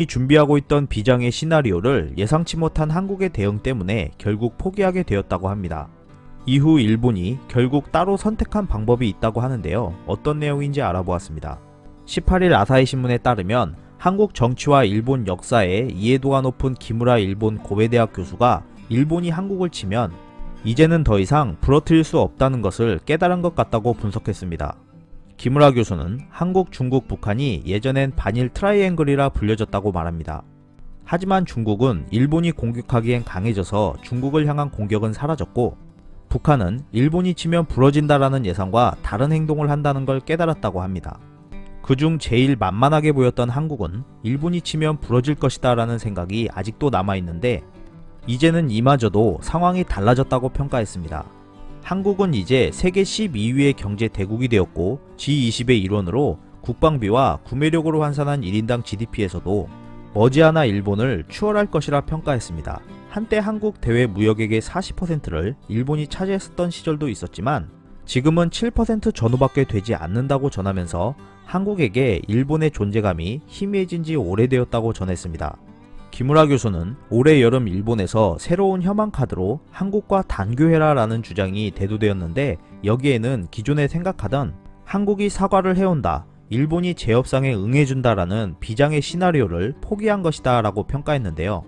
이 준비하고 있던 비장의 시나리오를 예상치 못한 한국의 대응 때문에 결국 포기하게 되었다고 합니다. 이후 일본이 결국 따로 선택한 방법이 있다고 하는데요. 어떤 내용인지 알아보았습니다. 18일 아사히 신문에 따르면 한국 정치와 일본 역사에 이해도가 높은 기무라 일본 고베대학 교수가 일본이 한국을 치면 이제는 더 이상 부러뜨릴 수 없다는 것을 깨달은 것 같다고 분석했습니다. 기무라 교수는 한국, 중국, 북한이 예전엔 반일 트라이앵글이라 불려졌다고 말합니다. 하지만 중국은 일본이 공격하기엔 강해져서 중국을 향한 공격은 사라졌고, 북한은 일본이 치면 부러진다라는 예상과 다른 행동을 한다는 걸 깨달았다고 합니다. 그중 제일 만만하게 보였던 한국은 일본이 치면 부러질 것이다 라는 생각이 아직도 남아있는데, 이제는 이마저도 상황이 달라졌다고 평가했습니다. 한국은 이제 세계 12위의 경제 대국이 되었고 G20의 일원으로 국방비와 구매력으로 환산한 1인당 GDP에서도 머지않아 일본을 추월할 것이라 평가했습니다. 한때 한국 대외 무역액의 40%를 일본이 차지했었던 시절도 있었지만 지금은 7% 전후밖에 되지 않는다고 전하면서 한국에게 일본의 존재감이 희미해진 지 오래되었다고 전했습니다. 기무라 교수는 올해 여름 일본에서 새로운 혐한 카드로 한국과 단교해라 라는 주장이 대두되었는데, 여기에는 기존에 생각하던 한국이 사과를 해온다, 일본이 재협상에 응해준다 라는 비장의 시나리오를 포기한 것이다 라고 평가했는데요.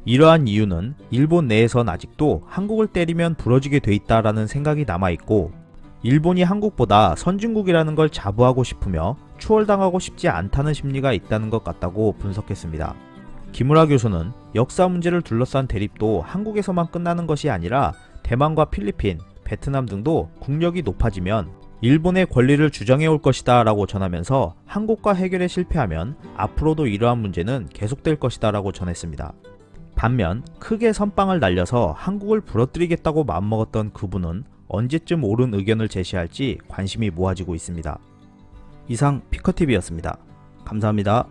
이러한 이유는 일본 내에선 아직도 한국을 때리면 부러지게 돼 있다 라는 생각이 남아있고, 일본이 한국보다 선진국이라는 걸 자부하고 싶으며 추월당하고 싶지 않다는 심리가 있다는 것 같다고 분석했습니다. 기무라 교수는 역사 문제를 둘러싼 대립도 한국에서만 끝나는 것이 아니라 대만과 필리핀, 베트남 등도 국력이 높아지면 일본의 권리를 주장해 올 것이다 라고 전하면서 한국과 해결에 실패하면 앞으로도 이러한 문제는 계속될 것이다 라고 전했습니다. 반면 크게 선빵을 날려서 한국을 부러뜨리겠다고 마음먹었던 그분은 언제쯤 옳은 의견을 제시할지 관심이 모아지고 있습니다. 이상 피커TV였습니다. 감사합니다.